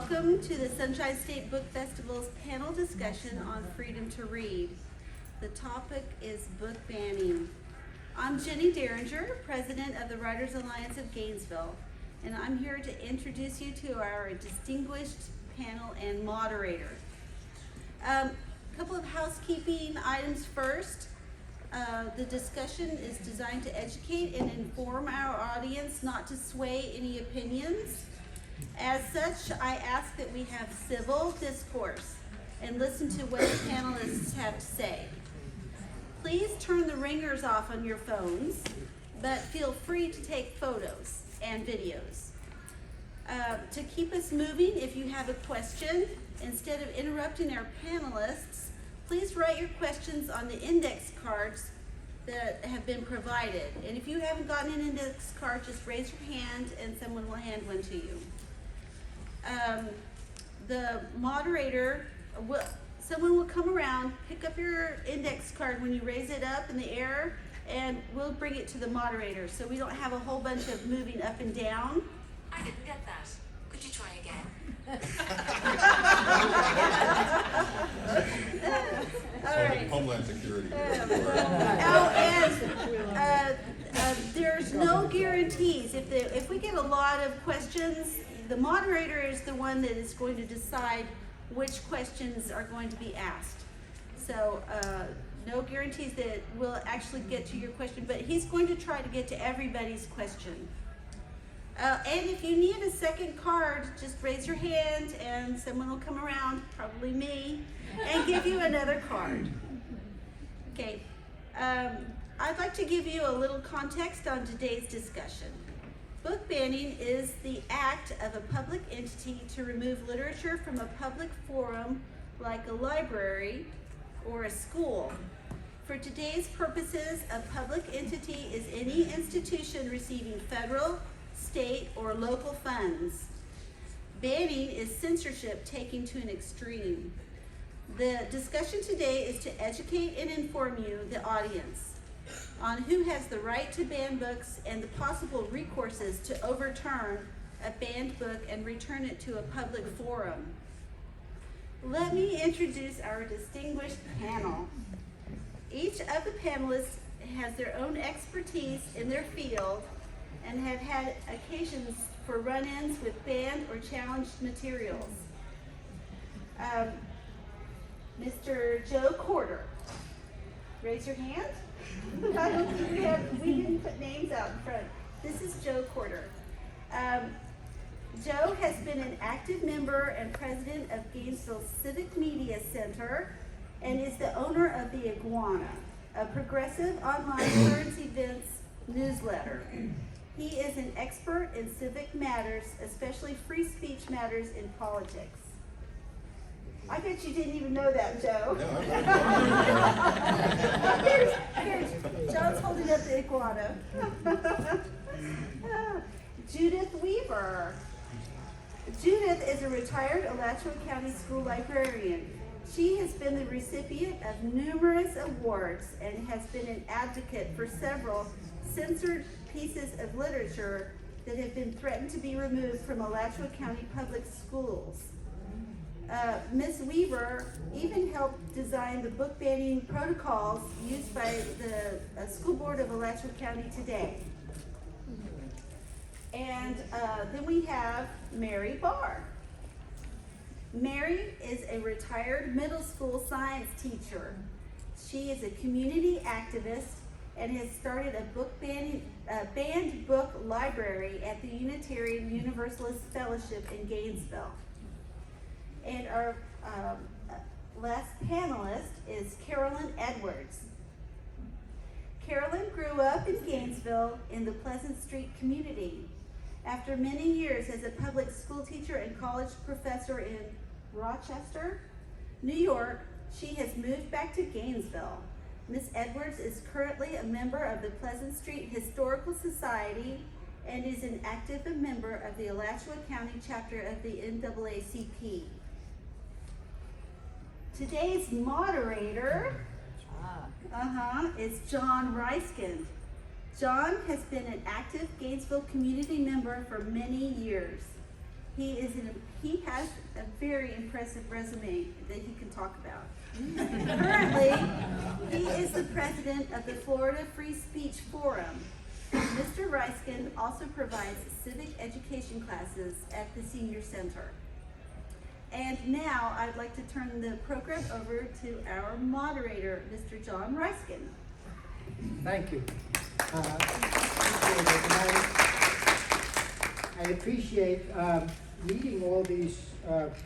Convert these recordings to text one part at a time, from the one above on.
Welcome to the Sunshine State Book Festival's panel discussion on freedom to read. The topic is book banning. I'm Jenny Derringer, president of the Writers Alliance of Gainesville, and I'm here to introduce you to our distinguished panel and moderator. A couple of housekeeping items first. The discussion is designed to educate and inform our audience, not to sway any opinions. As such, I ask that we have civil discourse and listen to what the panelists have to say. Please turn the ringers off on your phones, but feel free to take photos and videos. To keep us moving, if you have a question, instead of interrupting our panelists, please write your questions on the index cards that have been provided. And if you haven't gotten an index card, just raise your hand and someone will hand one to you. The moderator, someone will come around, pick up your index card when you raise it up in the air, and we'll bring it to the moderator so we don't have a whole bunch of moving up and down. I didn't get that. Could you try again? All right. Homeland Security. There's no guarantees. If we get a lot of questions, the moderator is the one that is going to decide which questions are going to be asked. So no guarantees that we'll actually get to your question, but he's going to try to get to everybody's question. And if you need a second card, just raise your hand and someone will come around, probably me, and give you another card. Okay, I'd like to give you a little context on today's discussion. Book banning is the act of a public entity to remove literature from a public forum like a library or a school. For today's purposes, a public entity is any institution receiving federal, state, or local funds. Banning is censorship taken to an extreme. The discussion today is to educate and inform you, the audience, on who has the right to ban books and the possible recourses to overturn a banned book and return it to a public forum. Let me introduce our distinguished panel. Each of the panelists has their own expertise in their field and have had occasions for run-ins with banned or challenged materials. Mr. Joe Corder, raise your hand. I don't think we didn't put names out in front. This is Joe Corder. Joe has been an active member and president of Gainesville Civic Media Center and is the owner of the Iguana, a progressive online current events newsletter. He is an expert in civic matters, especially free speech matters in politics. I bet you didn't even know that, Joe. Here's Joe's holding up the Iguana. Judith Weaver. Judith is a retired Alachua County school librarian. She has been the recipient of numerous awards and has been an advocate for several censored pieces of literature that have been threatened to be removed from Alachua County public schools. Ms. Weaver even helped design the book banning protocols used by the school board of Alachua County today. And then we have Mary Bahr. Mary is a retired middle school science teacher. She is a community activist and has started a banned book library at the Unitarian Universalist Fellowship in Gainesville. And our last panelist is Carolyn Edwards. Carolyn grew up in Gainesville in the Pleasant Street community. After many years as a public school teacher and college professor in Rochester, New York, she has moved back to Gainesville. Ms. Edwards is currently a member of the Pleasant Street Historical Society and is an active member of the Alachua County chapter of the NAACP. Today's moderator is John Reiskind. John has been an active Gainesville community member for many years. He has a very impressive resume that he can talk about. Currently, he is the president of the Florida Free Speech Forum. Mr. Reiskind also provides civic education classes at the Senior Center. And now I'd like to turn the program over to our moderator, Mr. John Reiskind. Thank you. I appreciate meeting all these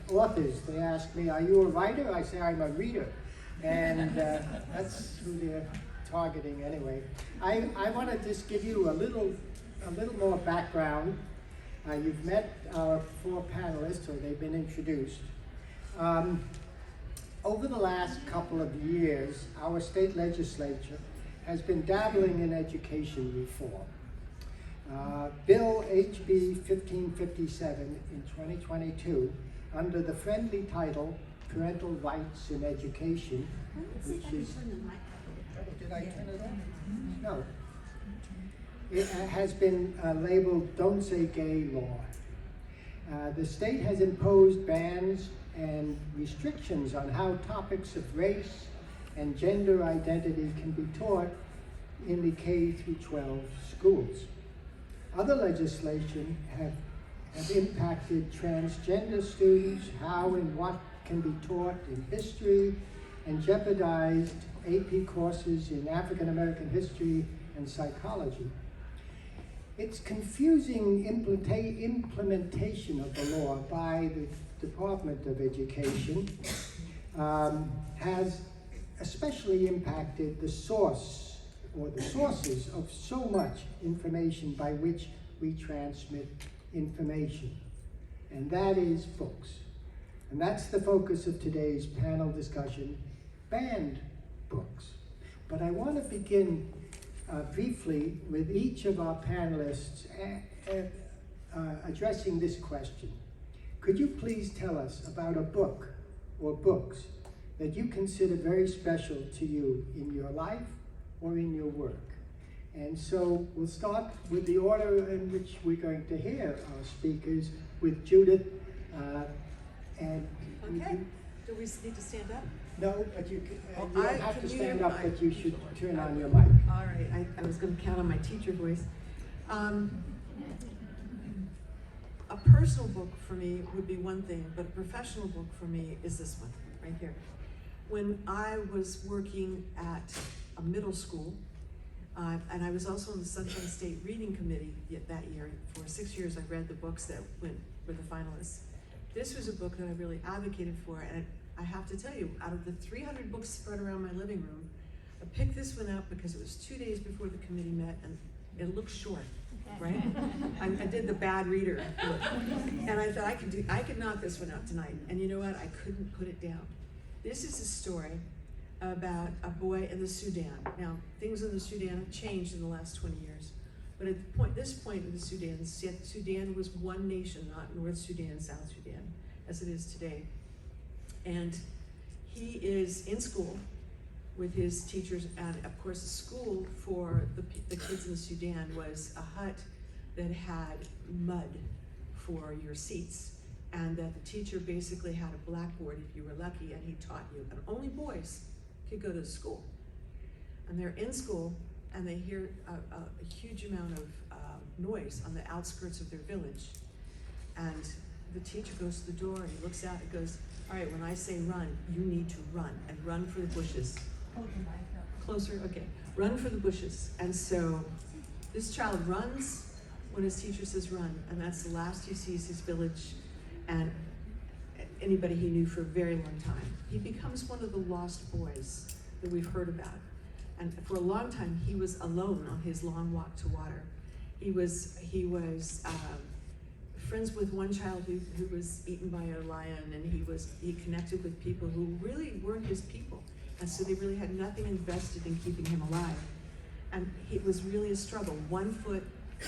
authors. They ask me, "Are you a writer?" I say, "I'm a reader," and that's who they're targeting anyway. I want to just give you a little more background. You've met our 4 panelists, or they've been introduced. Over the last couple of years, our state legislature has been dabbling in education reform. Bill HB 1557 in 2022, under the friendly title Parental Rights in Education, which is... Did I turn it on? No. It has been labeled Don't Say Gay Law. The state has imposed bans and restrictions on how topics of race and gender identity can be taught in the K-12 schools. Other legislation have impacted transgender students, how and what can be taught in history, and jeopardized AP courses in African American history and psychology. Its confusing implementation of the law by the Department of Education has especially impacted the source or the sources of so much information by which we transmit information, and that is books. And that's the focus of today's panel discussion, banned books. But I want to begin briefly with each of our panelists addressing this question. Could you please tell us about a book or books that you consider very special to you in your life or in your work? And so we'll start with the order in which we're going to hear our speakers, with Judith. Okay. Do we need to stand up? No, but you don't have to stand up, but you should turn on your mic. All right, I was going to count on my teacher voice. A personal book for me would be one thing, but a professional book for me is this one, right here. When I was working at a middle school, and I was also on the Sunshine State Reading Committee that year. For 6 years, I read the books that were the finalists. This was a book that I really advocated for, and I have to tell you, out of the 300 books spread around my living room, I picked this one up because it was 2 days before the committee met, and it looked short, right? I did the bad reader look, and I thought I could knock this one out tonight. And you know what? I couldn't put it down. This is a story about a boy in the Sudan. Now, things in the Sudan have changed in the last 20 years, but at this point in the Sudan was one nation, not North Sudan, South Sudan, as it is today. And he is in school with his teachers, and of course the school for the kids in the Sudan was a hut that had mud for your seats, and that the teacher basically had a blackboard if you were lucky, and he taught you. And only boys could go to school. And they're in school, and they hear a huge amount of noise on the outskirts of their village. And the teacher goes to the door, and he looks out and goes, "All right, when I say run, you need to run, and run for the bushes." Closer, okay. Run for the bushes. And so this child runs when his teacher says run, and that's the last he sees his village and anybody he knew for a very long time. He becomes one of the lost boys that we've heard about. And for a long time, he was alone on his long walk to water. He was friends with one child who was eaten by a lion, and he connected with people who really weren't his people. And so they really had nothing invested in keeping him alive. And it was really a struggle, one foot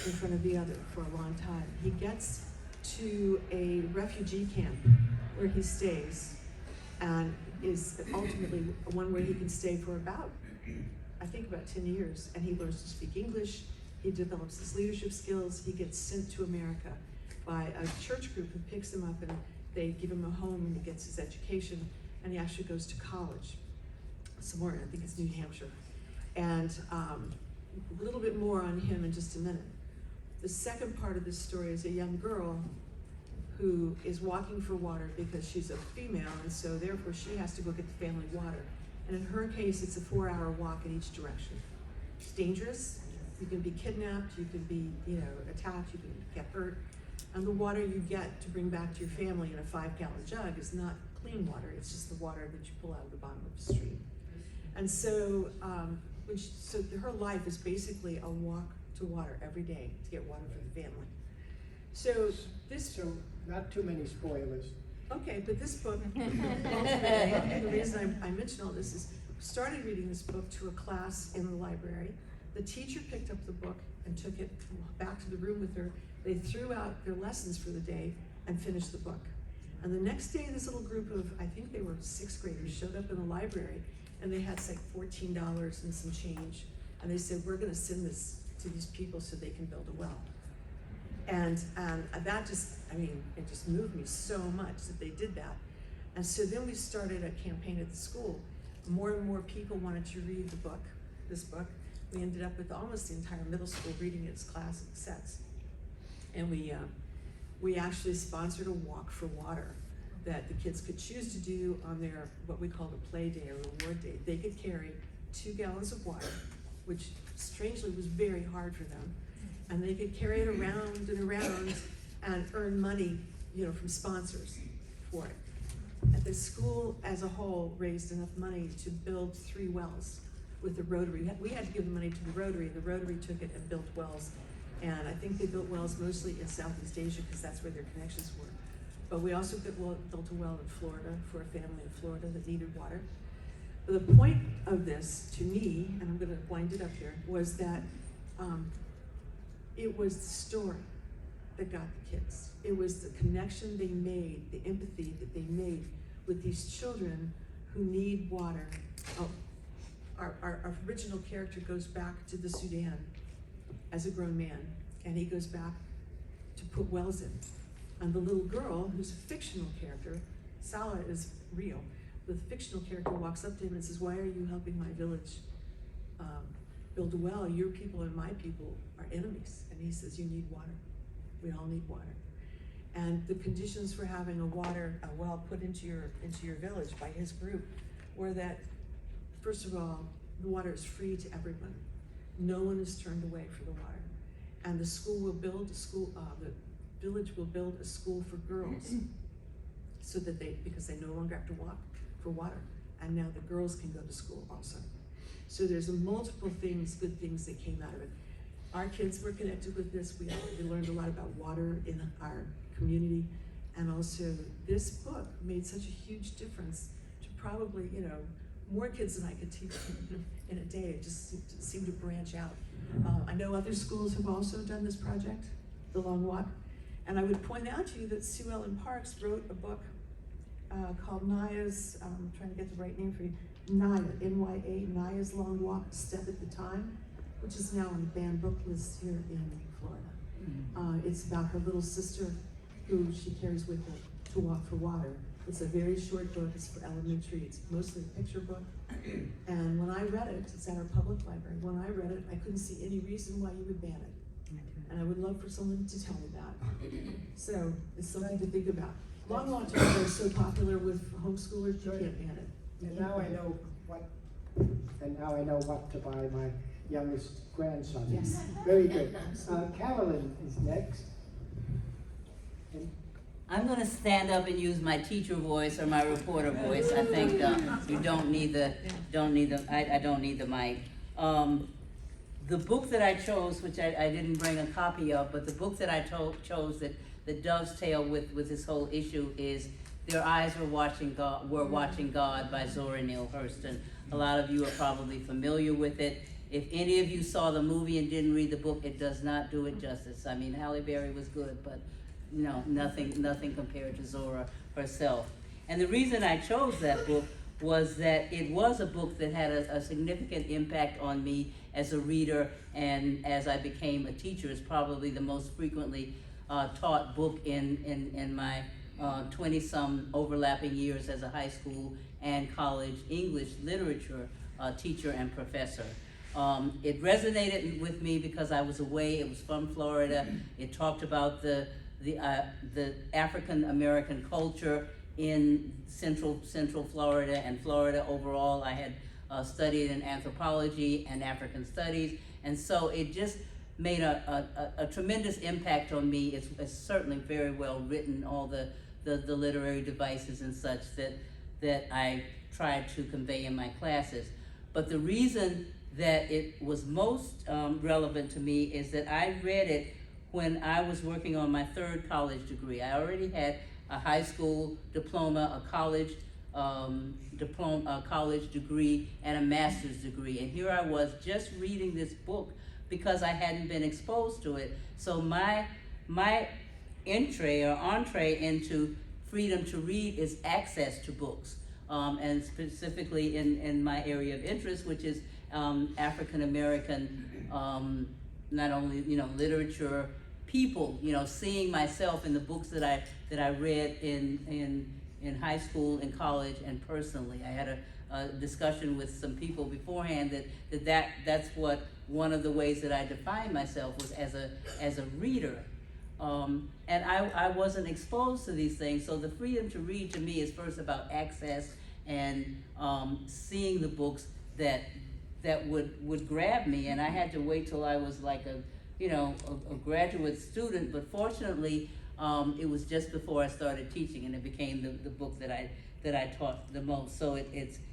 in front of the other for a long time. He gets to a refugee camp where he stays, and is ultimately one where he can stay for about 10 years. And he learns to speak English, he develops his leadership skills, he gets sent to America. by a church group who picks him up and they give him a home and he gets his education and he actually goes to college somewhere, I think it's New Hampshire. And a little bit more on him in just a minute. The second part of this story is a young girl who is walking for water because she's a female, and so therefore she has to go get the family water. And in her case, it's a 4-hour walk in each direction. It's dangerous. You can be kidnapped, you can be, attacked, you can get hurt. And the water you get to bring back to your family in a 5-gallon jug is not clean water, it's just the water that you pull out of the bottom of the stream. And so, so her life is basically a walk to water every day to get water for the family. So not too many spoilers. Okay, but this book, ultimately, the reason I mention all this is, I started reading this book to a class in the library. The teacher picked up the book and took it back to the room with her. They threw out their lessons for the day and finished the book. And the next day, this little group of, I think they were 6th graders, showed up in the library, and they had like $14 and some change. And they said, we're gonna send this to these people so they can build a well. And that just, it just moved me so much that they did that. And so then we started a campaign at the school. More and more people wanted to read the book, this book. We ended up with almost the entire middle school reading its class sets. And we actually sponsored a walk for water that the kids could choose to do on their, what we called a play day or reward day. They could carry 2 gallons of water, which strangely was very hard for them. And they could carry it around and around and earn money, from sponsors for it. And the school as a whole raised enough money to build 3 wells with the Rotary. We had to give the money to the Rotary took it and built wells. And I think they built wells mostly in Southeast Asia because that's where their connections were. But we also built a well in Florida for a family in Florida that needed water. But the point of this, to me, and I'm gonna wind it up here, was that it was the story that got the kids. It was the connection they made, the empathy that they made with these children who need water. Oh, our original character goes back to the Sudan as a grown man, and he goes back to put wells in. And the little girl, who's a fictional character, Salah is real, the fictional character walks up to him and says, why are you helping my village build a well? Your people and my people are enemies. And he says, you need water. We all need water. And the conditions for having a well put into your village by his group were that, first of all, the water is free to everyone. No one is turned away for the water. And the school will build the village will build a school for girls so that because they no longer have to walk for water. And now the girls can go to school also. So there's multiple things, good things that came out of it. Our kids were connected with this. We learned a lot about water in our community. And also this book made such a huge difference to probably, more kids than I could teach in a day. It just seemed to branch out. I know other schools have also done this project, The Long Walk. And I would point out to you that Sue Ellen Parks wrote a book called Naya's, I'm trying to get the right name for you, Naya, N-Y-A, Naya's Long Walk, A Step at the Time, which is now on the banned book list here in Florida. It's about her little sister who she carries with her to walk for water. It's a very short book, it's for elementary, it's mostly a picture book. And when I read it, it's at our public library, when I read it, I couldn't see any reason why you would ban it. And I would love for someone to tell me that. So it's something to think about. Long Walk is so popular with homeschoolers, you can't ban it. And now I know what to buy my youngest grandson. Yes. Very good. Carolyn is next. I'm going to stand up and use my teacher voice or my reporter voice. I think you don't need the I don't need the mic. The book that I chose, which I didn't bring a copy of, but the book that I chose that dovetail with this whole issue is Their Eyes Were Watching God by Zora Neale Hurston. A lot of you are probably familiar with it. If any of you saw the movie and didn't read the book, it does not do it justice. I mean, Halle Berry was good, but nothing compared to Zora herself. And the reason I chose that book was that it was a book that had a significant impact on me as a reader, and as I became a teacher, is probably the most frequently taught book in my 20-some overlapping years as a high school and college English literature teacher and professor. It resonated with me because I was away. It was from Florida. It talked about the African American culture in Central Florida and Florida overall. I had studied in anthropology and African studies, and so it just made a tremendous impact on me. It's certainly very well written, all the literary devices and such that I tried to convey in my classes. But the reason that it was most relevant to me is that I read it when I was working on my third college degree. I already had a high school diploma, a college a college degree, and a master's degree. And here I was just reading this book because I hadn't been exposed to it. So my entree into freedom to read is access to books, and specifically in my area of interest, which is African American, not only literature, people, seeing myself in the books that I read in high school and college and personally. I had a discussion with some people beforehand that's what one of the ways that I defined myself was as a reader. And I wasn't exposed to these things, so the freedom to read to me is first about access and seeing the books that would grab me. And I had to wait till I was like a graduate student, but fortunately it was just before I started teaching, and it became the book that I taught the most. So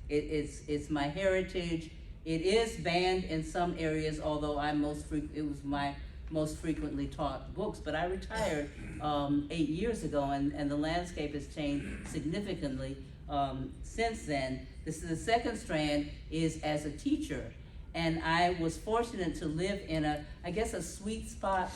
it's my heritage. It is banned in some areas, although it was my most frequently taught books. But I retired 8 years ago, and the landscape has changed significantly since then. The second strand is as a teacher, and I was fortunate to live in a sweet spot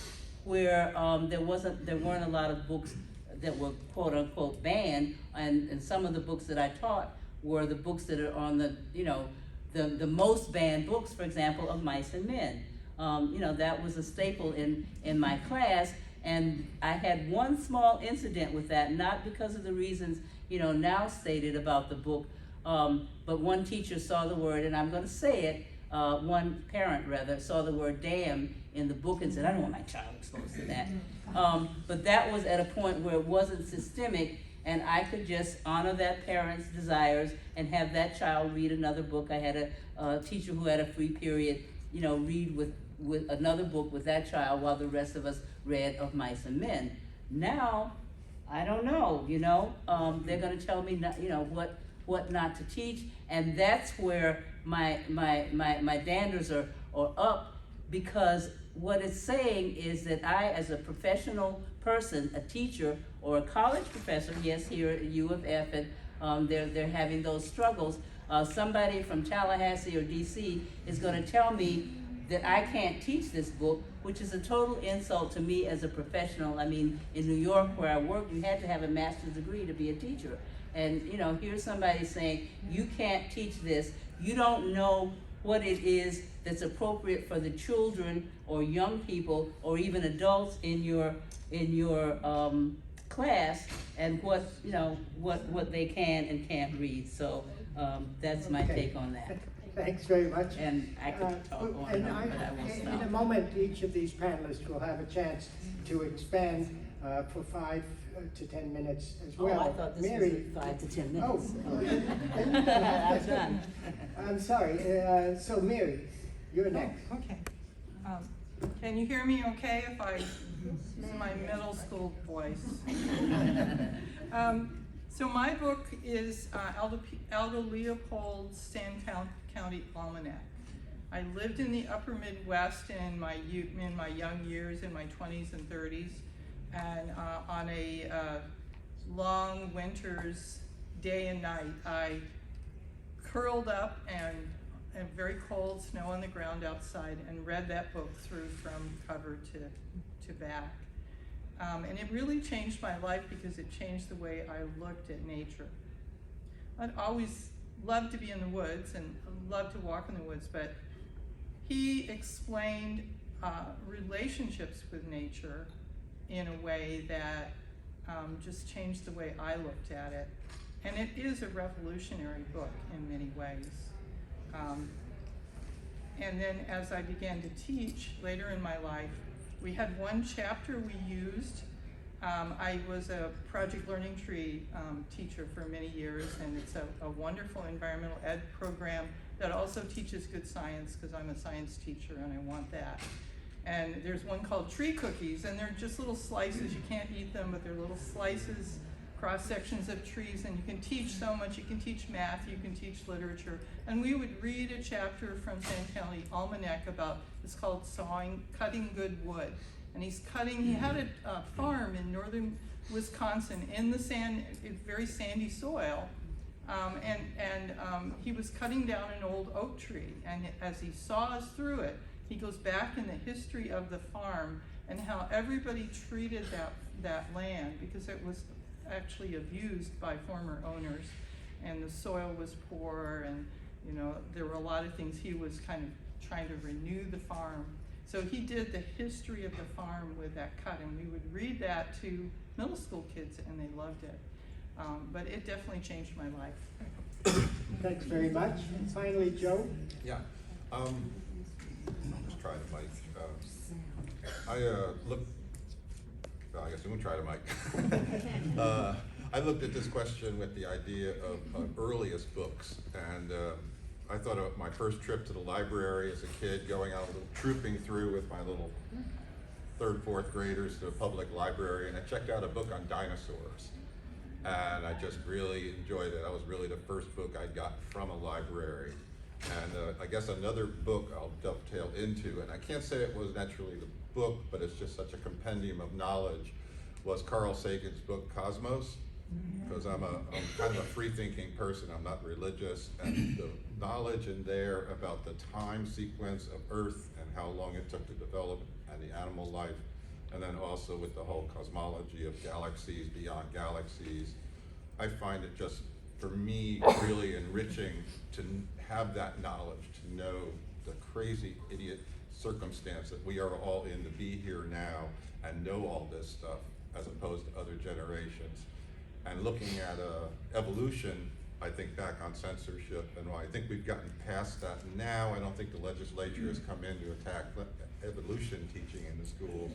where there weren't a lot of books that were quote unquote banned, and some of the books that I taught were the books that are on the most banned books, for example, of Mice and Men. That was a staple in my class, and I had one small incident with that, not because of the reasons now stated about the book, but one teacher saw the word, and I'm going to say it, one parent rather, saw the word damn in the book and said, I don't want my child exposed to that. But that was at a point where it wasn't systemic, and I could just honor that parent's desires and have that child read another book. I had a teacher who had a free period, read with another book with that child while the rest of us read of Mice and Men. Now, I don't know, they're gonna tell me what not to teach, and that's where my danders are up, because what it's saying is that I, as a professional person, a teacher or a college professor, yes, here at U of F, and they're having those struggles. Somebody from Tallahassee or DC is going to tell me that I can't teach this book, which is a total insult to me as a professional. I mean, in New York where I work, you had to have a master's degree to be a teacher. And here's somebody saying, you can't teach this. You don't know what it is that's appropriate for the children or young people or even adults in your class, and what they can and can't read. So that's my take on that. Thanks very much. And I could talk on and on, but I will stop. In a moment, each of these panelists will have a chance to expand for 5 to 10 minutes as well. Oh, I thought this Mary, was 5 to 10 minutes. I'm done. I'm sorry. So Mary, you're next. Okay. Can you hear me okay if I use my middle school voice? So my book is Aldo Leopold's Stand County Almanac. I lived in the upper Midwest in my young years, in my 20s and 30s, and on a long winter's day and night, I curled up and very cold, snow on the ground outside, and read that book through from cover to back. And it really changed my life because it changed the way I looked at nature. I'd always loved to be in the woods and loved to walk in the woods, but he explained relationships with nature in a way that just changed the way I looked at it. And it is a revolutionary book in many ways. And then as I began to teach later in my life, we had one chapter we used. I was a project learning tree teacher for many years, and it's a wonderful environmental ed program that also teaches good science, because I'm a science teacher and I want that. And there's one called tree cookies, and they're just little slices. You can't eat them, but they're little slices, cross sections of trees, and you can teach so much. You can teach math, you can teach literature. And we would read a chapter from Sand County Almanac about, it's called Cutting Good Wood. And he had a farm in northern Wisconsin in the very sandy soil. He was cutting down an old oak tree, and as he saws through it, he goes back in the history of the farm and how everybody treated that land, because it was actually abused by former owners, and the soil was poor, and there were a lot of things. He was kind of trying to renew the farm. So he did the history of the farm with that cut, and we would read that to middle school kids, and they loved it. But it definitely changed my life. Thanks very much. And finally, Joe. Yeah. I'll just try the mic. I guess I'm gonna try the mic. I looked at this question with the idea of earliest books, and I thought of my first trip to the library as a kid, going out, trooping through with my little third, fourth graders to a public library, and I checked out a book on dinosaurs. And I just really enjoyed it. That was really the first book I got from a library. And I guess another book I'll dovetail into, and I can't say it was naturally the book, but it's just such a compendium of knowledge, was Carl Sagan's book, Cosmos. Because I'm kind of a free-thinking person, I'm not religious, and the knowledge in there about the time sequence of Earth and how long it took to develop, and the animal life, and then also with the whole cosmology of galaxies beyond galaxies, I find it just, for me, really enriching to have that knowledge, to know the crazy idiot circumstance that we are all in, to be here now and know all this stuff, as opposed to other generations. And looking at evolution, I think back on censorship, and I think we've gotten past that now. I don't think the legislature has come in to attack evolution teaching in the schools,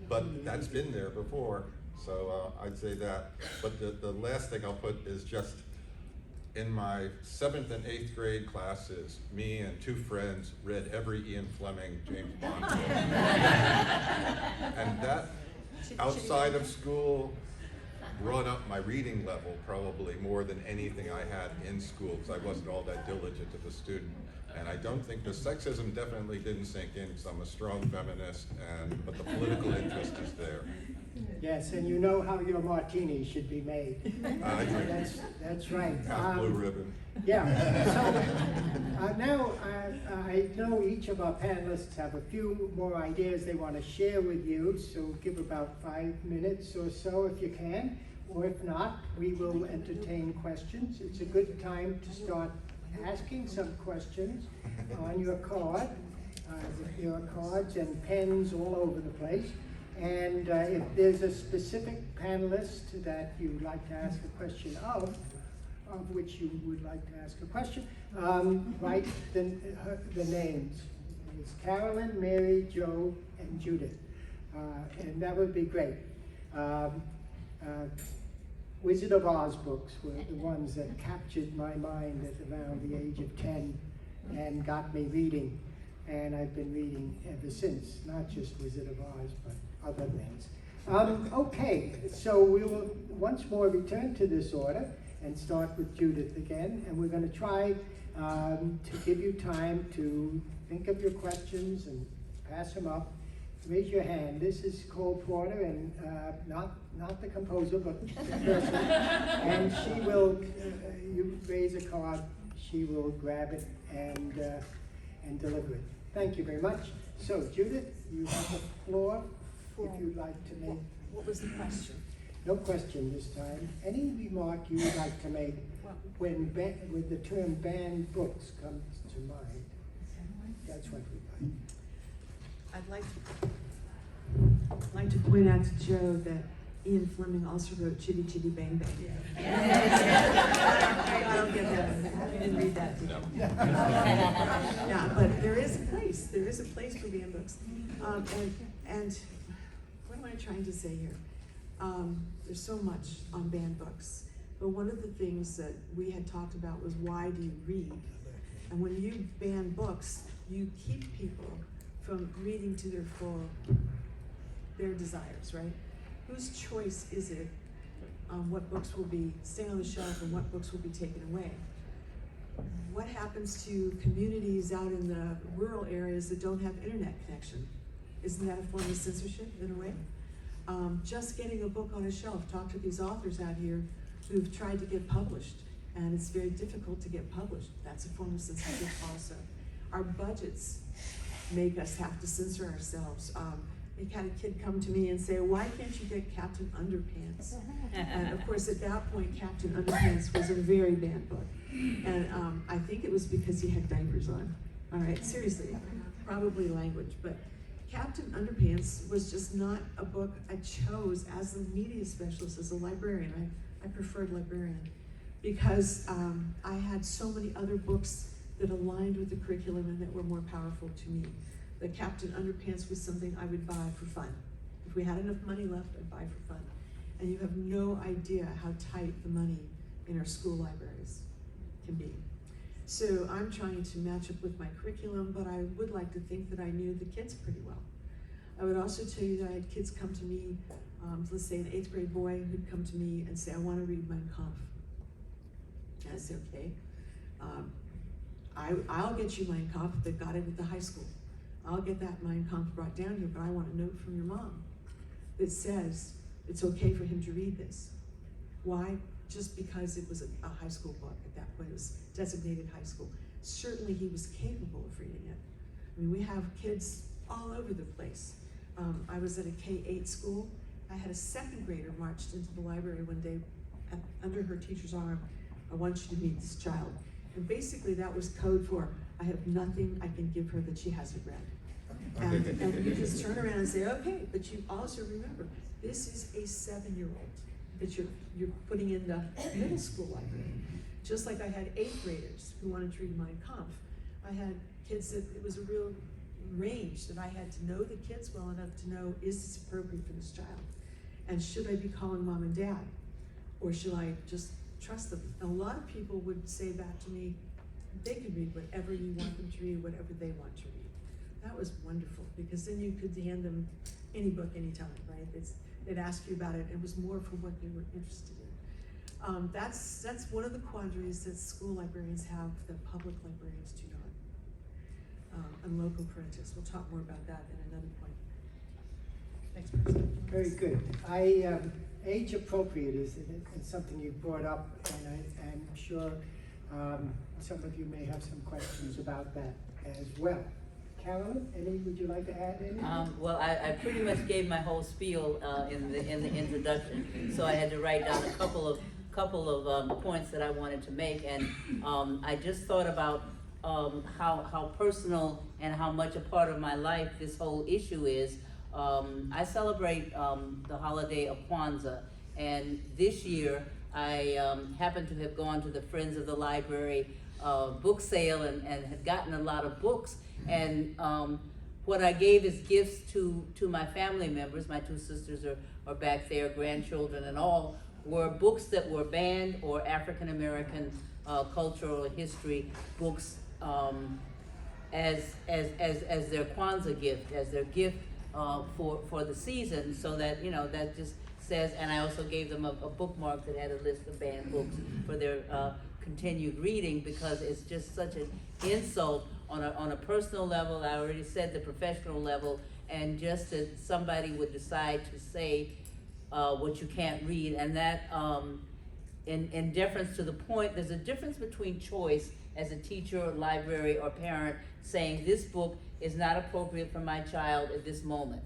but that's been there before, so I'd say that. But the last thing I'll put is just, in my 7th and 8th grade classes, me and 2 friends read every Ian Fleming James Bond book. And that, outside of school, brought up my reading level probably more than anything I had in school, because I wasn't all that diligent of a student. And I don't think the sexism definitely didn't sink in, because I'm a strong feminist, but the political interest is there. Yes, and you know how your martini should be made. That's right. Half blue ribbon. Yeah, so now I know each of our panelists have a few more ideas they want to share with you, so give about 5 minutes or so if you can, or if not, we will entertain questions. It's a good time to start asking some questions on your card. There are cards and pens all over the place. And if there's a specific panelist that you'd like to ask a question of which you would like to ask a question, write the names. It's Carolyn, Mary, Joe, and Judith. And that would be great. Wizard of Oz books were the ones that captured my mind at around the age of 10 and got me reading. And I've been reading ever since, not just Wizard of Oz, but other things. Okay, so we will once more return to this order and start with Judith again. And we're going to try to give you time to think of your questions and pass them up. Raise your hand. This is Cole Porter, and not the composer, but the person. And she will, you raise a card, she will grab it and deliver it. Thank you very much. So, Judith, you have the floor if you'd like to make. What was the question? No question this time. Any remark you would like to make when the term banned books comes to mind? That's what we'd like. I'd like to point out to Joe that Ian Fleming also wrote Chitty Chitty Bang Bang. I don't get that. You didn't read that, did you? Yeah, but there is a place for banned books. And what am I trying to say here? There's so much on banned books, but one of the things that we had talked about was, why do you read? And when you ban books, you keep people from reading to their desires, right? Whose choice is it what books will be staying on the shelf and what books will be taken away? What happens to communities out in the rural areas that don't have internet connection? Isn't that a form of censorship in a way? Just getting a book on a shelf. Talk to these authors out here who've tried to get published, and it's very difficult to get published. That's a form of censorship also. Our budgets make us have to censor ourselves. I had a kid come to me and say, why can't you get Captain Underpants? And of course, at that point, Captain Underpants was a very banned book. And I think it was because he had diapers on. All right, seriously, probably language. But Captain Underpants was just not a book I chose as a media specialist, as a librarian. I preferred librarian because I had so many other books that aligned with the curriculum and that were more powerful to me. The Captain Underpants was something I would buy for fun. If we had enough money left, I'd buy for fun. And you have no idea how tight the money in our school libraries can be. So I'm trying to match up with my curriculum, but I would like to think that I knew the kids pretty well. I would also tell you that I had kids come to me, let's say an 8th grade boy who'd come to me and say, I want to read Mein Kampf. And I said, okay. I'll get you Mein Kampf that got it at the high school. I'll get that Mein Kampf brought down here, but I want a note from your mom that says it's okay for him to read this. Why? Just because it was a high school book at that point. It was designated high school. Certainly he was capable of reading it. I mean, we have kids all over the place. I was at a K-8 school. I had a 2nd grader marched into the library one day under her teacher's arm. I want you to meet this child. And basically that was code for, I have nothing I can give her that she hasn't read. And you just turn around and say, okay, but you also remember, this is a 7-year-old that you're putting in the middle school library. Just like I had 8th graders who wanted to read Mein Kampf. I had kids that it was a real range that I had to know the kids well enough to know, is this appropriate for this child? And should I be calling mom and dad? Or should I just trust them? And a lot of people would say back to me, they can read whatever you want them to read, whatever they want to read. That was wonderful, because then you could hand them any book, anytime, right? They'd ask you about it. It was more for what they were interested in. That's one of the quandaries that school librarians have that public librarians do not. And local apprentice. We'll talk more about that in another point. Next person. Very good. Age appropriate is something you brought up, and I'm sure some of you may have some questions about that as well. Carolyn, would you like to add anything? Well, I pretty much gave my whole spiel in the introduction, so I had to write down a couple of points that I wanted to make, and I just thought about how personal and how much a part of my life this whole issue is. I celebrate the holiday of Kwanzaa, and this year I happened to have gone to the Friends of the Library book sale and had gotten a lot of books, and what I gave as gifts to my family members, my 2 sisters are back there, grandchildren and all, were books that were banned or African American cultural history books as their Kwanzaa gift, as their gift for the season, so that, you know, that just says, and I also gave them a bookmark that had a list of banned books for their continued reading, because it's just such an insult on a personal level. I already said the professional level, and just that somebody would decide to say what you can't read, and that in deference to the point, there's a difference between choice as a teacher, or library, or parent, saying this book is not appropriate for my child at this moment.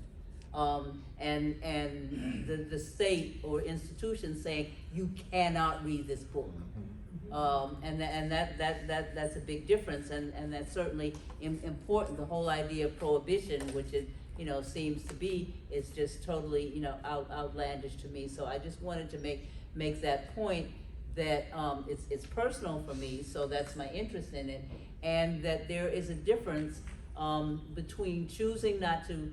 And the state or institution saying you cannot read this book. That's a big difference, and that's certainly important. The whole idea of prohibition, which it, you know, seems to be, is just totally, you know, outlandish to me. So I just wanted to make that point, that it's personal for me, so that's my interest in it, and that there is a difference between choosing not to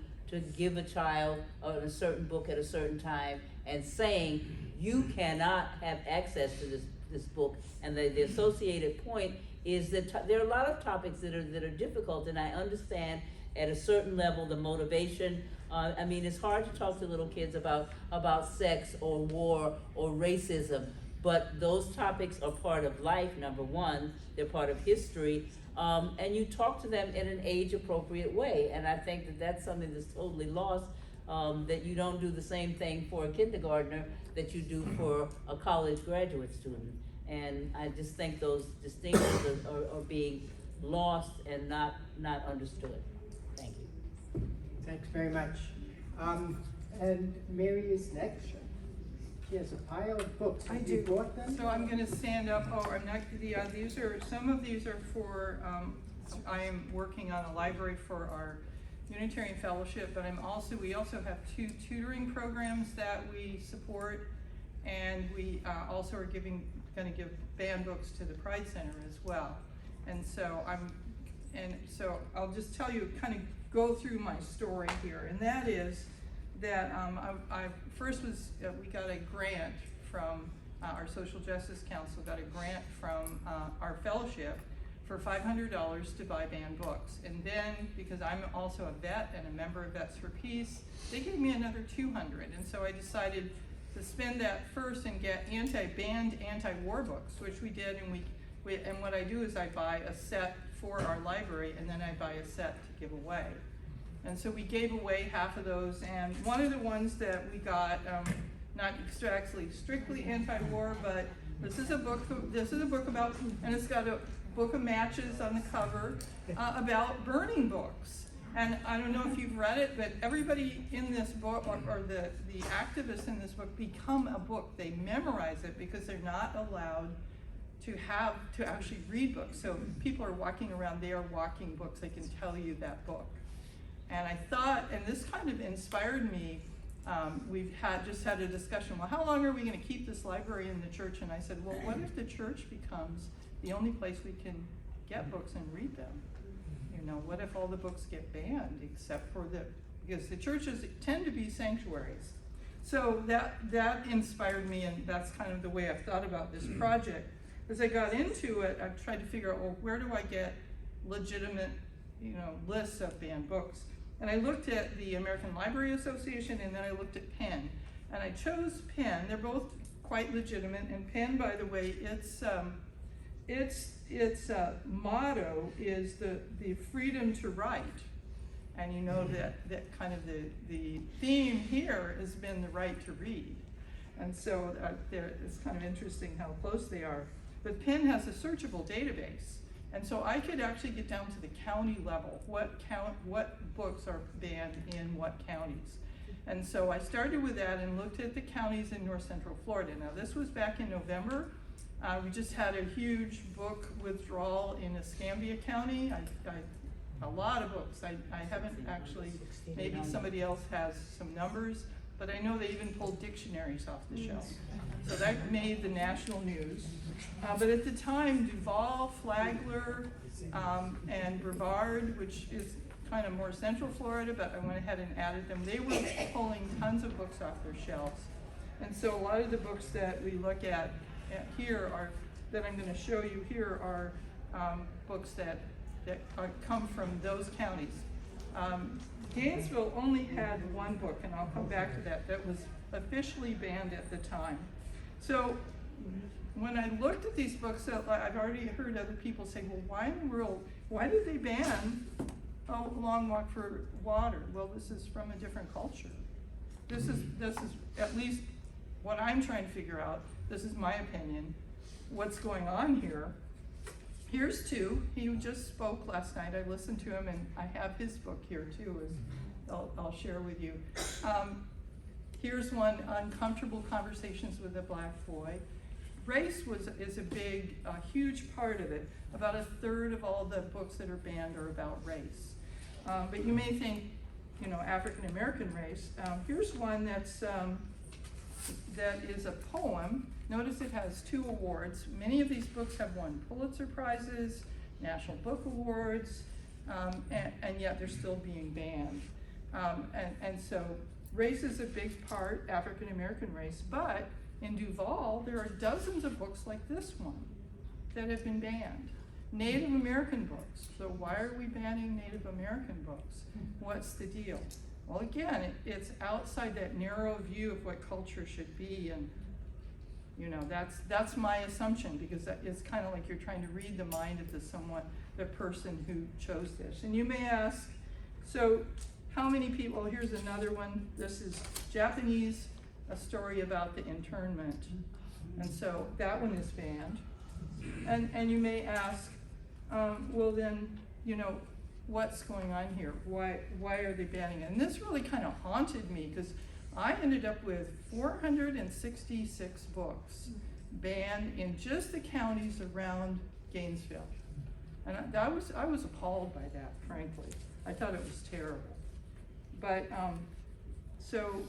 give a child a certain book at a certain time and saying you cannot have access to this book. And the associated point is that there are a lot of topics that are difficult, and I understand at a certain level the motivation. I mean, it's hard to talk to little kids about sex or war or racism, but those topics are part of life, number one. They're part of history, and you talk to them in an age-appropriate way. And I think that that's something that's totally lost, that you don't do the same thing for a kindergartner that you do for a college graduate student. And I just think those distinctions are being lost and not understood. Thank you. Thanks very much. And Mary is next. She has a pile of books. I Have you do. bought them? So I'm gonna stand up. Oh, I'm not, these are, some of these are for, I am working on a library for our Unitarian Fellowship, but we also have 2 tutoring programs that we support, and we also are gonna give banned books to the Pride Center as well. And so I'll just tell you, kind of go through my story here, and that is that I first we got a grant from our Social Justice Council, got a grant from our fellowship for $500 to buy banned books. And then, because I'm also a vet and a member of Vets for Peace, they gave me another $200. And so I decided to spend that first and get banned anti-war books, which we did. And what I do is I buy a set for our library, and then I buy a set to give away. And so we gave away half of those, and one of the ones that we got, not actually strictly anti-war, but this is a book about, and it's got a book of matches on the cover, about burning books. And I don't know if you've read it, but everybody in this book, or the activists in this book, become a book. They memorize it because they're not allowed to actually read books. So people are walking around, they are walking books, they can tell you that book. And I thought, and this kind of inspired me, we've just had a discussion, well, how long are we gonna keep this library in the church? And I said, well, what if the church becomes the only place we can get books and read them? You know, what if all the books get banned except for because the churches tend to be sanctuaries. So that inspired me, and that's kind of the way I've thought about this project. As I got into it, I've tried to figure out, well, where do I get legitimate, you know, lists of banned books? And I looked at the American Library Association, and then I looked at PEN. And I chose PEN. They're both quite legitimate. And PEN, by the way, its motto is the freedom to write. And you know that kind of the theme here has been the right to read. And so it's kind of interesting how close they are. But PEN has a searchable database. And so I could actually get down to the county level, what books are banned in what counties. And so I started with that and looked at the counties in North Central Florida. Now this was back in November. We just had a huge book withdrawal in Escambia County. A lot of books. I haven't actually, maybe somebody else has some numbers, but I know they even pulled dictionaries off the shelf. So that made the national news. But at the time, Duval, Flagler, and Brevard, which is kind of more central Florida, but I went ahead and added them. They were pulling tons of books off their shelves. And so a lot of the books that we look at here that I'm gonna show you here are books that come from those counties. Gainesville only had one book, and I'll come back to that was officially banned at the time. So when I looked at these books, I've already heard other people say, well, why in the world, why did they ban A Long Walk for Water? Well, this is from a different culture. This is at least what I'm trying to figure out. This is my opinion. What's going on here? Here's two. He just spoke last night. I listened to him, and I have his book here too, as I'll share with you. Here's one, Uncomfortable Conversations with a Black Boy. race is a huge part of it. About a third of all the books that are banned are about race. But you may think, you know, African American race. Here's one that is a poem. Notice it has 2 awards. Many of these books have won Pulitzer Prizes, National Book Awards, and yet they're still being banned. And so race is a big part, African American race, but in Duval, there are dozens of books like this one that have been banned. Native American books. So why are we banning Native American books? What's the deal? Well, again, it's outside that narrow view of what culture should be, and you know, that's my assumption, because it's kind of like you're trying to read the mind of the person who chose this. And you may ask, so how many people, here's another one. This is Japanese, a story about the internment. And so that one is banned. And you may ask, well then, you know, what's going on here? Why are they banning it? And this really kind of haunted me, because I ended up with 466 books banned in just the counties around Gainesville. And I was appalled by that, frankly. I thought it was terrible. But so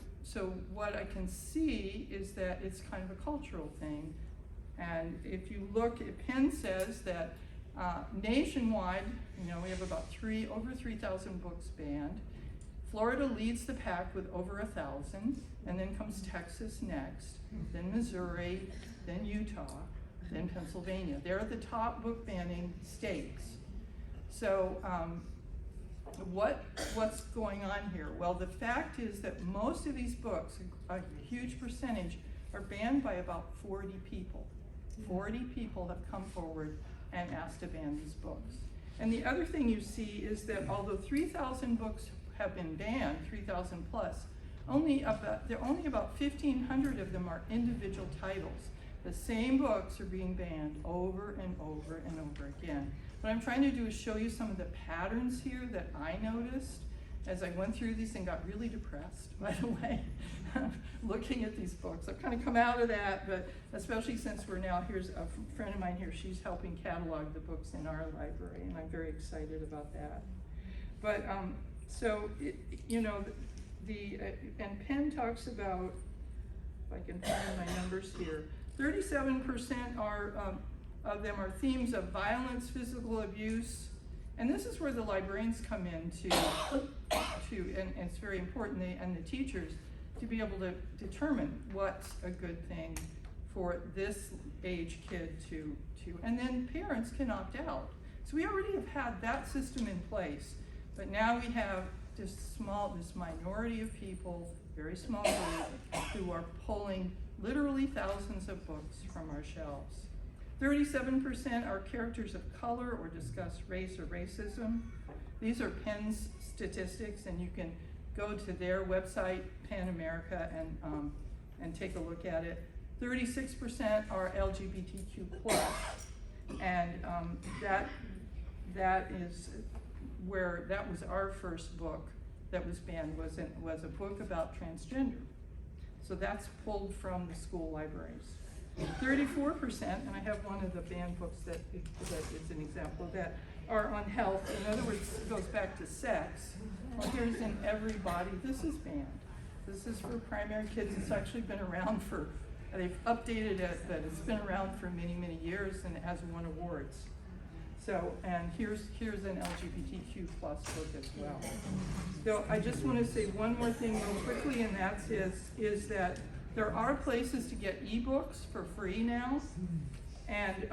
what I can see is that it's kind of a cultural thing. And if you look, Penn says that nationwide, you know, we have about over 3,000 books banned. Florida leads the pack with over 1,000, and then comes Texas next, then Missouri, then Utah, then Pennsylvania. They're the top book banning states. So what's going on here? Well, the fact is that most of these books, a huge percentage, are banned by about 40 people. 40 people have come forward and asked to ban these books. And the other thing you see is that although 3,000 books have been banned, 3,000 plus, only about 1,500 of them are individual titles. The same books are being banned over and over and over again. What I'm trying to do is show you some of the patterns here that I noticed as I went through these and got really depressed, by the way, looking at these books. I've kind of come out of that, but especially since here's a friend of mine here, she's helping catalog the books in our library, and I'm very excited about that. But and Penn talks about, if I can find my numbers here, 37% of them are themes of violence, physical abuse, and this is where the librarians come in and it's very important, and the teachers, to be able to determine what's a good thing for this age kid to, and then parents can opt out. So we already have had that system in place, but now we have this minority of people, very small group, who are pulling literally thousands of books from our shelves. 37% are characters of color or discuss race or racism. These are Penn's statistics, and you can go to their website, Penn America, and take a look at it. 36% are LGBTQ+, and that is where that was our first book that was banned, was a book about transgender. So that's pulled from the school libraries. 34%, and I have one of the banned books that is an example of that, are on health. In other words, it goes back to sex. Well, here's In Every Body. This is banned. This is for primary kids. It's actually been around they've updated it, but it's been around for many, many years, and it has won awards. So, and here's an LGBTQ+ book as well. So I just want to say one more thing real quickly, and that is that there are places to get ebooks for free now, and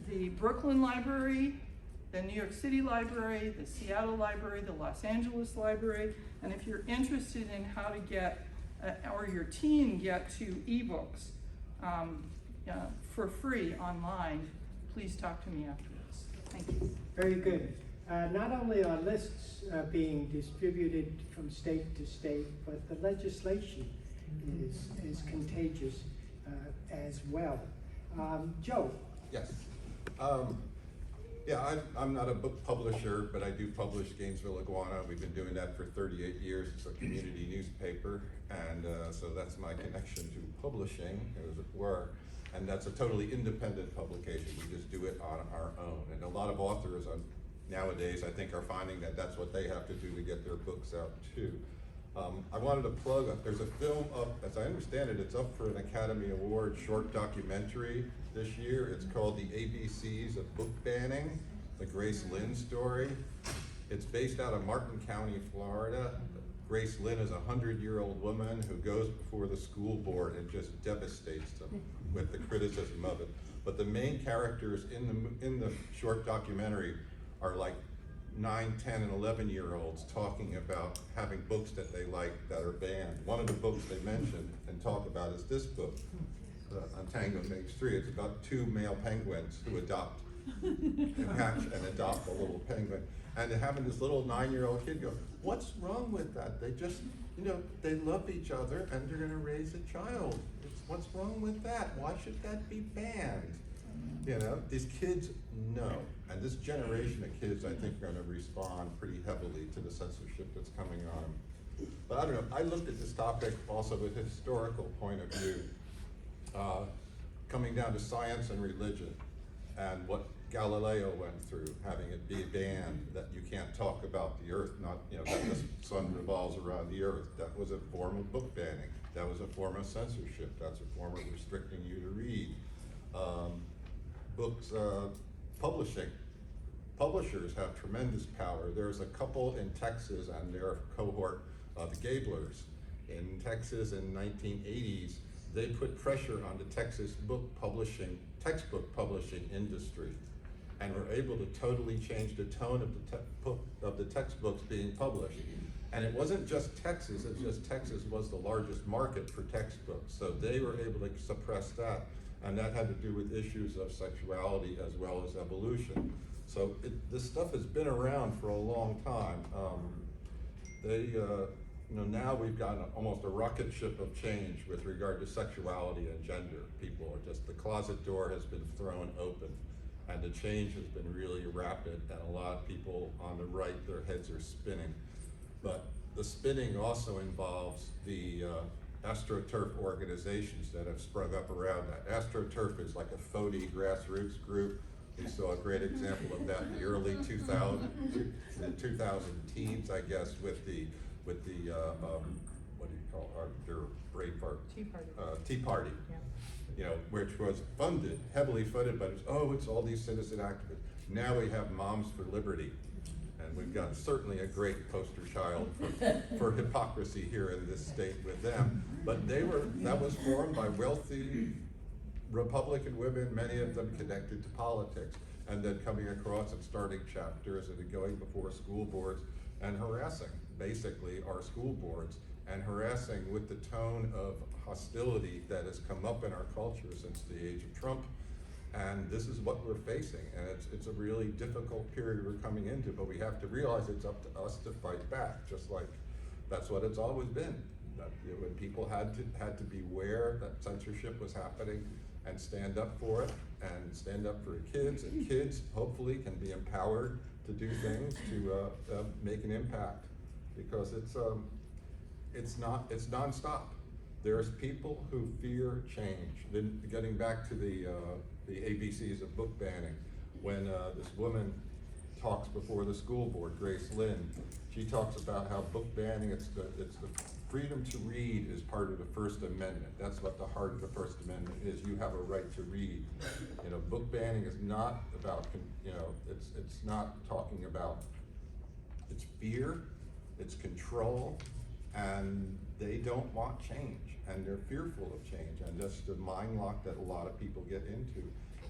the Brooklyn Library, the New York City Library, the Seattle Library, the Los Angeles Library, and if you're interested in how to get, or your teen get to ebooks for free online, please talk to me afterwards. Thank you. Very good. Not only are lists being distributed from state to state, but the legislation is contagious as well. Joe? Yes. Yeah, I'm not a book publisher, but I do publish Gainesville Iguana. We've been doing that for 38 years. It's a community newspaper, and so that's my connection to publishing, as it were. And that's a totally independent publication. We just do it on our own. And a lot of authors nowadays, I think, are finding that that's what they have to do to get their books out too. I wanted to plug, there's a film up, as I understand it, it's up for an Academy Award short documentary this year. It's called The ABCs of Book Banning, the Grace Lynn story. It's based out of Martin County, Florida. Grace Lynn is a 100-year-old woman who goes before the school board and just devastates them with the criticism of it. But the main characters in the short documentary are like 9, 10, and 11-year-olds talking about having books that they like that are banned. One of the books they mentioned and talk about is this book, Untango Makes Three. It's about 2 male penguins who adopt and hatch and adopt a little penguin. And having this little 9-year-old kid go, what's wrong with that? They just, they love each other and they're gonna raise a child. What's wrong with that? Why should that be banned? These kids know. And this generation of kids, I think, are gonna respond pretty heavily to the censorship that's coming on them. But I don't know, I looked at this topic also with a historical point of view, coming down to science and religion, and what Galileo went through, having it be banned, that you can't talk about the earth, that the sun revolves around the earth. That was a form of book banning. That was a form of censorship. That's a form of restricting you to read. Books, publishing. Publishers have tremendous power. There's a couple in Texas and their cohort, the Gablers. In Texas in 1980s, they put pressure on the Texas textbook publishing industry, and were able to totally change the tone of the textbooks being published. And it wasn't just Texas, it's just Texas was the largest market for textbooks. So they were able to suppress that. And that had to do with issues of sexuality as well as evolution. So this stuff has been around for a long time. Now we've got almost a rocket ship of change with regard to sexuality and gender. People are just, the closet door has been thrown open, and the change has been really rapid, and a lot of people on the right, their heads are spinning. But the spinning also involves the AstroTurf organizations that have sprung up around that. AstroTurf is like a phony grassroots group. We saw a great example of that in the early 2000 teens, I guess, with the what do you call their Braveheart? Tea Party. Yeah. Which was heavily funded, but it's all these citizen activists. Now we have Moms for Liberty, and we've got certainly a great poster child for hypocrisy here in this state with them. But that was formed by wealthy Republican women, many of them connected to politics, and then coming across and starting chapters and going before school boards and harassing basically our school boards, and harassing with the tone of hostility that has come up in our culture since the age of Trump. And this is what we're facing, and it's a really difficult period we're coming into, but we have to realize it's up to us to fight back, just like that's what it's always been. That, when people had to beware that censorship was happening and stand up for it, and stand up for kids, and kids hopefully can be empowered to do things to make an impact, because it's nonstop. There's people who fear change. Then getting back to the ABCs of book banning, when this woman talks before the school board, Grace Lynn, she talks about how book banning, it's the freedom to read is part of the First Amendment. That's what the heart of the First Amendment is. You have a right to read. Book banning is not about, it's not talking about, it's fear, it's control, and they don't want change, and they're fearful of change, and that's the mind lock that a lot of people get into.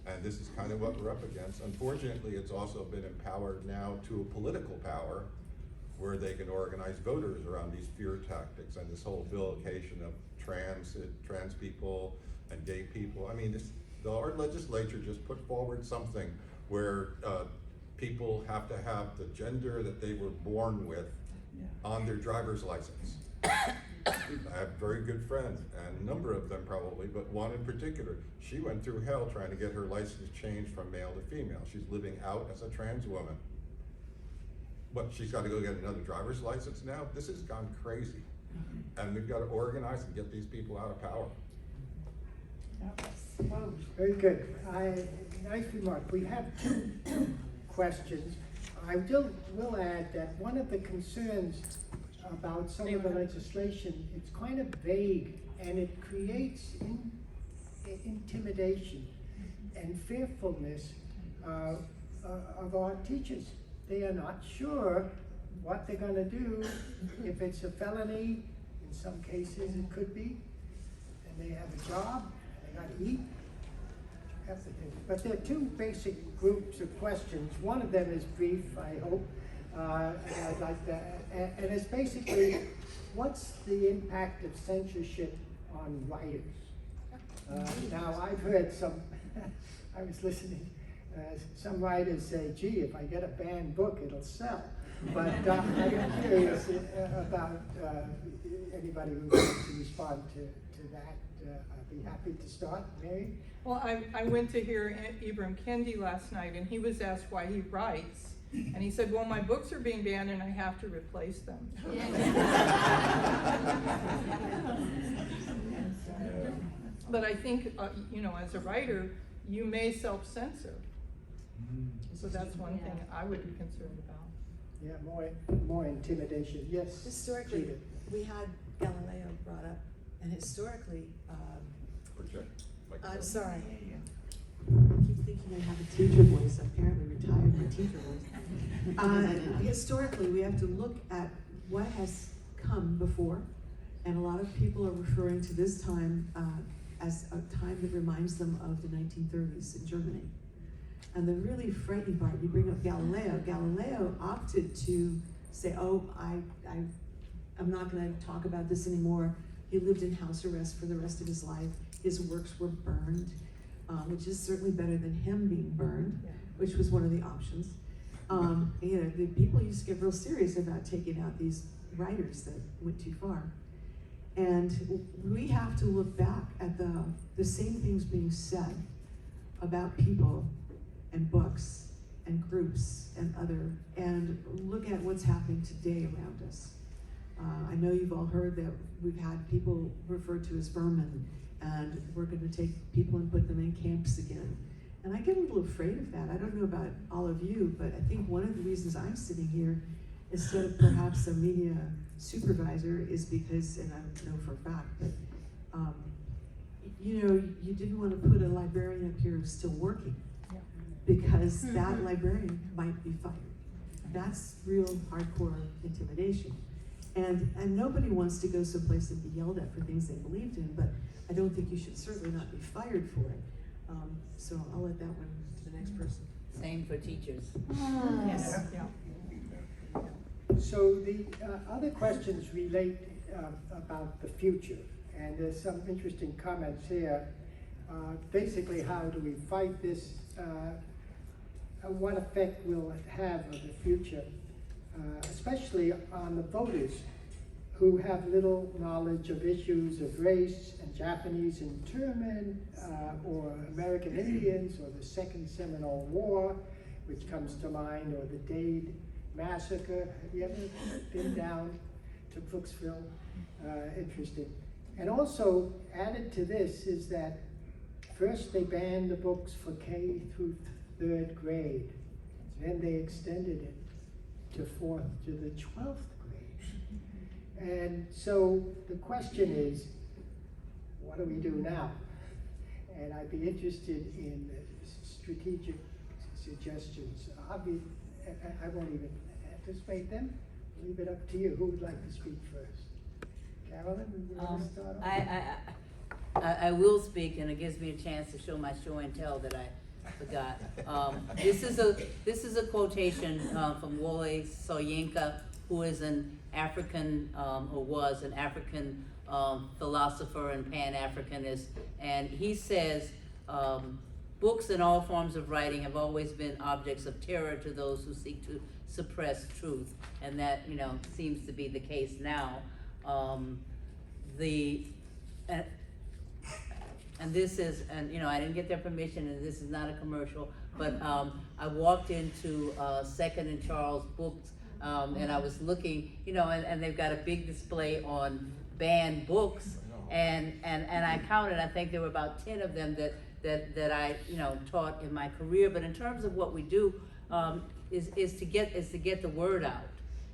And this is kind of what we're up against. Unfortunately, it's also been empowered now to a political power where they can organize voters around these fear tactics and this whole vilification of trans people and gay people. I mean, our legislature just put forward something where people have to have the gender that they were born with on their driver's license. I have very good friends, and a number of them probably, but one in particular. She went through hell trying to get her license changed from male to female. She's living out as a trans woman. But she's got to go get another driver's license now? This has gone crazy. And we've got to organize and get these people out of power. Very good. Nice remark. We have two questions. I will add that one of the concerns about some of the legislation, it's kind of vague and it creates intimidation and fearfulness of our teachers. They are not sure what they're going to do if it's a felony. In some cases it could be, and they have a job, they got to eat. But there are two basic groups of questions. One of them is brief, I hope, and I'd like to, and it's basically, what's the impact of censorship on writers? Now, I've heard some, I was listening, some writers say, gee, if I get a banned book, it'll sell. But I'm curious about anybody who wants to respond to that. I'd be happy to start. Mary? Well, I went to hear Ibram Kendi last night, and he was asked why he writes, and he said, well, my books are being banned and I have to replace them. But I think, you know, as a writer, you may self-censor. So that's one thing I would be concerned about. Yeah, more intimidation. Yes. Historically, Judith. we had Galileo brought up, and historically, I'm sorry. I keep thinking I have a teacher voice. Apparently, retired my teacher voice. Historically, we have to look at what has come before, and a lot of people are referring to this time as a time that reminds them of the 1930s in Germany. And the really frightening part, you bring up Galileo. Galileo opted to say, oh, I'm not going to talk about this anymore. He lived in house arrest for the rest of his life. His works were burned, which is certainly better than him being burned, which was one of the options. You know, the people used to get real serious about taking out these writers that went too far. And we have to look back at the same things being said about people and books and groups and look at what's happening today around us. I know you've all heard that we've had people referred to as vermin, and we're going to take people and put them in camps again. And I get a little afraid of that. I don't know about all of you, but I think one of the reasons I'm sitting here instead of perhaps a media supervisor is because, and I don't know for a fact, but you know, you didn't want to put a librarian up here who's still working, because that librarian might be fired. That's real hardcore intimidation. And nobody wants to go someplace and be yelled at for things they believed in, but I don't think you should certainly not be fired for it. So I'll let that one to the next person. Same for teachers. Yes. Yeah. So the other questions relate about the future, and there's some interesting comments here. Basically, how do we fight this? What effect will it have on the future, especially on the voters who have little knowledge of issues of race and Japanese internment, or American Indians, or the Second Seminole War, which comes to mind, or the Dade Massacre. Have you ever been down to Brooksville? Interesting. And also added to this is that first they banned the books for K through 3rd grade. Then they extended it to 4th to the 12th grade. And so the question is, what do we do now? And I'd be interested in strategic suggestions. I won't even anticipate them. Leave it up to you. Who would like to speak first? Carolyn, would you want to start off? I will speak, and it gives me a chance to show my show and tell that I forgot. This is a quotation from Wole Soyinka, who is an African, or was an African philosopher and Pan-Africanist, and he says, books and all forms of writing have always been objects of terror to those who seek to suppress truth, and that, you know, seems to be the case now. And this is, and you know, I didn't get their permission, and this is not a commercial, but I walked into Second and Charles Books And I was looking, you know, and they've got a big display on banned books, and I counted, I think there were about 10 of them that I, you know, taught in my career. But in terms of what we do, is to get the word out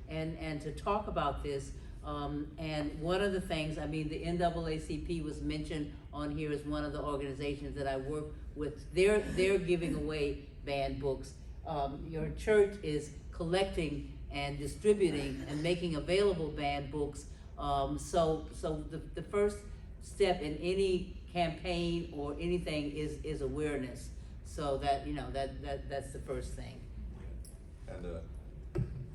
and to talk about this. And one of the things, I mean, the NAACP was mentioned on here as one of the organizations that I work with. They're giving away banned books. Your church is collecting and distributing and making available banned books. So the first step in any campaign or anything is awareness. So that, you know, that's the first thing. And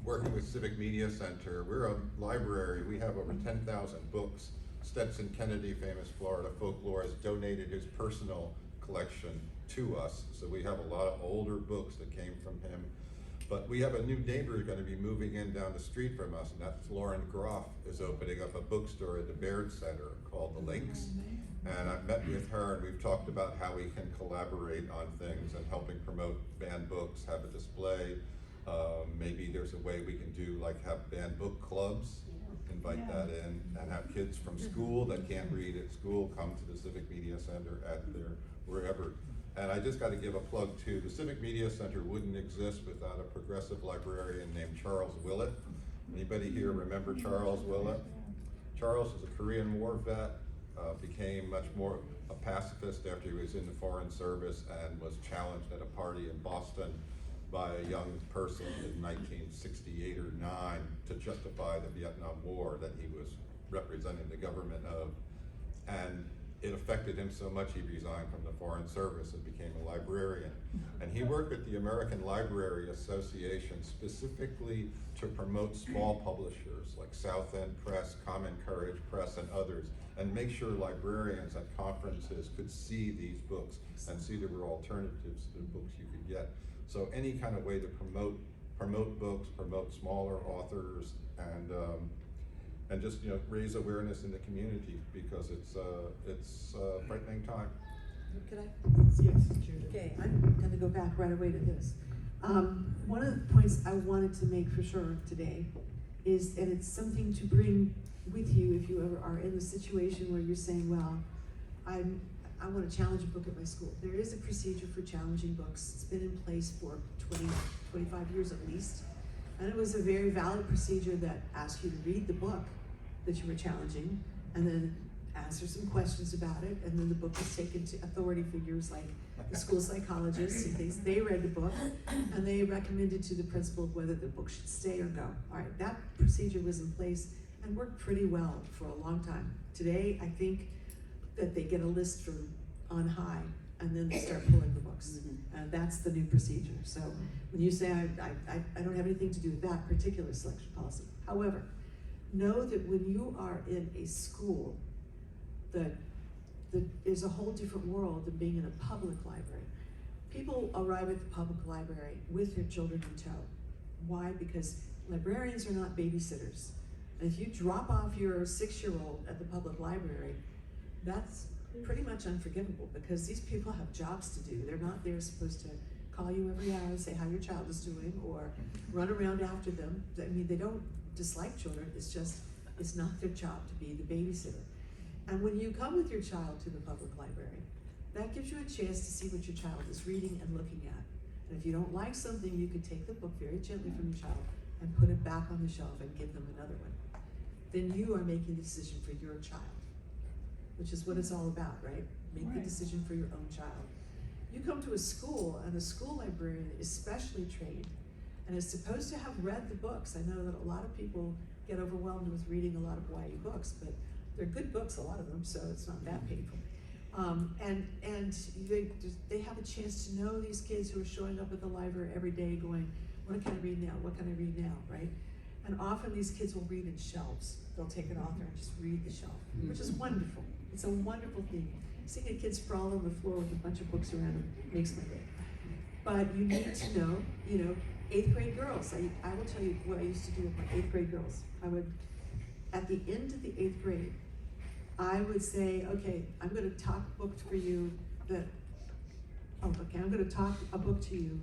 working with Civic Media Center, we're a library. We have over 10,000 books. Stetson Kennedy, famous Florida folklore, has donated his personal collection to us. So we have a lot of older books that came from him. But we have a new neighbor who's going to be moving in down the street from us, and that's Lauren Groff is opening up a bookstore at the Baird Center called The Links. And I've met with her, and we've talked about how we can collaborate on things and helping promote banned books, have a display. Maybe there's a way we can do, like, have banned book clubs, invite that in, and have kids from school that can't read at school come to the Civic Media Center at their wherever. And I just got to give a plug too. The Civic Media Center wouldn't exist without a progressive librarian named Charles Willett. Anybody here remember Charles Willett? Charles is a Korean War vet, became much more a pacifist after he was in the Foreign Service, and was challenged at a party in Boston by a young person in 1968 or 9 to justify the Vietnam War that he was representing the government of. And it affected him so much he resigned from the Foreign Service and became a librarian. And he worked with the American Library Association specifically to promote small publishers like South End Press, Common Courage Press, and others, and make sure librarians at conferences could see these books and see there were alternatives to the books you could get. So any kind of way to promote books, promote smaller authors, and just, you know, raise awareness in the community, because it's a frightening time. Could I? Yes, Judith. Okay, I'm gonna go back right away to this. One of the points I wanted to make for sure today is, and it's something to bring with you if you ever are in the situation where you're saying, well, I want to challenge a book at my school. There is a procedure for challenging books. It's been in place for 20, 25 years at least. And it was a very valid procedure that asked you to read the book that you were challenging, and then answer some questions about it, and then the book was taken to authority figures like the school psychologists and things. They read the book, and they recommended to the principal whether the book should stay or go. All right, that procedure was in place and worked pretty well for a long time. Today, I think that they get a list from on high, and then they start pulling the books. And that's the new procedure. So when you say, I don't have anything to do with that particular selection policy. However, know that when you are in a school, that is a whole different world than being in a public library. People arrive at the public library with their children in tow. Why? Because librarians are not babysitters. And if you drop off your 6-year-old at the public library, that's pretty much unforgivable, because these people have jobs to do. They're not there supposed to call you every hour and say how your child is doing, or run around after them. I mean, they don't dislike children, it's just, it's not their job to be the babysitter. And when you come with your child to the public library, that gives you a chance to see what your child is reading and looking at. And if you don't like something, you could take the book very gently from your child and put it back on the shelf and give them another one. Then you are making the decision for your child, which is what it's all about, right? Make the decision for your own child. You come to a school, and a school librarian is specially trained and is supposed to have read the books. I know that a lot of people get overwhelmed with reading a lot of YA books, but they're good books, a lot of them, so it's not that painful. And they have a chance to know these kids who are showing up at the library every day going, what can I read now? What can I read now, right? And often these kids will read in shelves. They'll take an author and just read the shelf, which is wonderful. It's a wonderful thing. Seeing a kid sprawl on the floor with a bunch of books around them makes my day. But you need to know, 8th grade girls. I will tell you what I used to do with my 8th grade girls. I would, at the end of the 8th grade, I would say, okay, I'm going to talk a book for you I'm going to talk a book to you,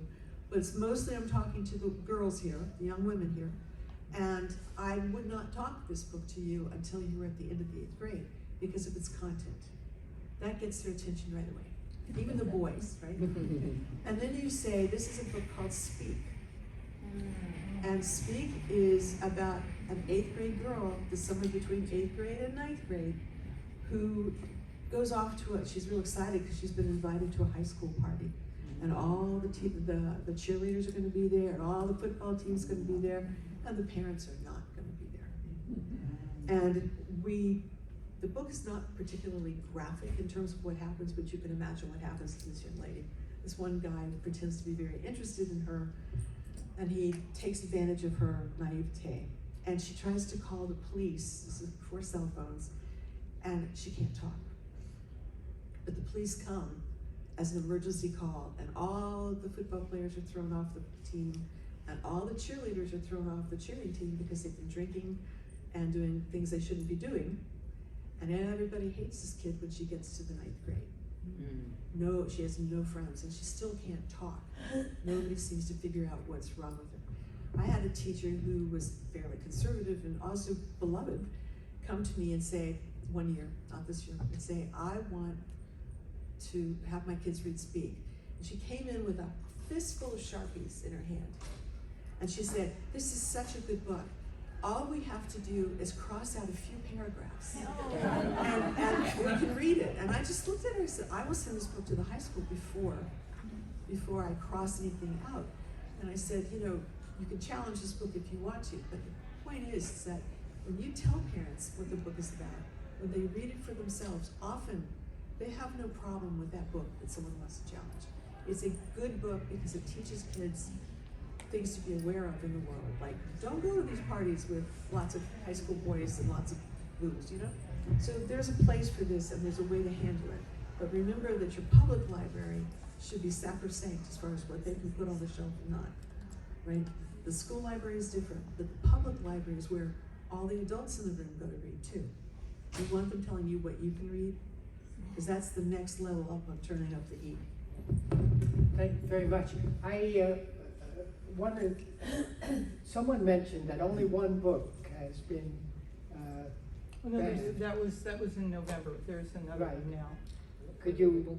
but it's mostly I'm talking to the girls here, the young women here, And I would not talk this book to you until you were at the end of the 8th grade because of its content. That gets their attention right away, even the boys, right? And then you say, this is a book called Speak. And Speak is about an 8th grade girl, that's somewhere between 8th grade and 9th grade, who goes off to she's real excited because she's been invited to a high school party. And all the cheerleaders are gonna be there, and all the football team's gonna be there, and the parents are not gonna be there. And the book is not particularly graphic in terms of what happens, but you can imagine what happens to this young lady. This one guy pretends to be very interested in her, and he takes advantage of her naivete. And she tries to call the police, this is before cell phones, and she can't talk. But the police come as an emergency call, and all of the football players are thrown off the team, and all the cheerleaders are thrown off the cheerleading team because they've been drinking and doing things they shouldn't be doing. And everybody hates this kid when she gets to the 9th grade. No, she has no friends, and she still can't talk. Nobody seems to figure out what's wrong with her. I had a teacher who was fairly conservative and also beloved come to me and say, one year, not this year, and say, I want to have my kids read Speak. And she came in with a fistful of Sharpies in her hand. And she said, this is such a good book. All we have to do is cross out a few paragraphs. And we can read it. And I just looked at her and said, I will send this book to the high school before I cross anything out. And I said, you can challenge this book if you want to, but the point is that when you tell parents what the book is about, when they read it for themselves, often they have no problem with that book that someone wants to challenge. It's a good book because it teaches kids things to be aware of in the world. Like, don't go to these parties with lots of high school boys and lots of booze, So there's a place for this and there's a way to handle it. But remember that your public library should be sacrosanct as far as what they can put on the shelf and not, right? The school library is different, but the public library is where all the adults in the room go to read too. You want them telling you what you can read, because that's the next level up of turning up the heat. Thank you very much. I wondered, someone mentioned that only one book has been Well, no, banned. that was in November. There's another Right. one now. Could you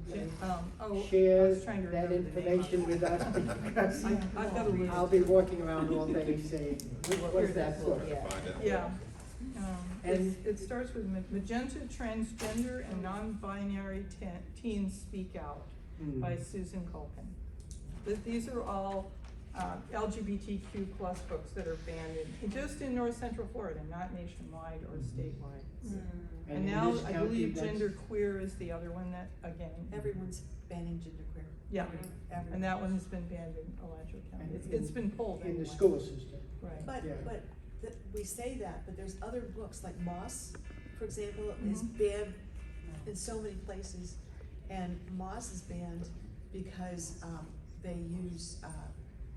I share was trying to that remember the name of information it. with us? Because I've got a list. I'll be walking around all day saying, what was that book? Find it. Yeah. And- It starts with Magenta Transgender and Non-Binary Teens Speak Out by Susan Culkin. These are all LGBTQ plus books that are banned just in North Central Florida, not nationwide or statewide. And in now this I county, believe that's- genderqueer is the other one that, again. Everyone's banning genderqueer. Yeah, Everyone. and that one has been banned in Alachua County. And It's been pulled in anyway. the school system. Right. But, Yeah. we say that, but there's other books, like Moss, for example, is banned in so many places. And Moss is banned because, they use,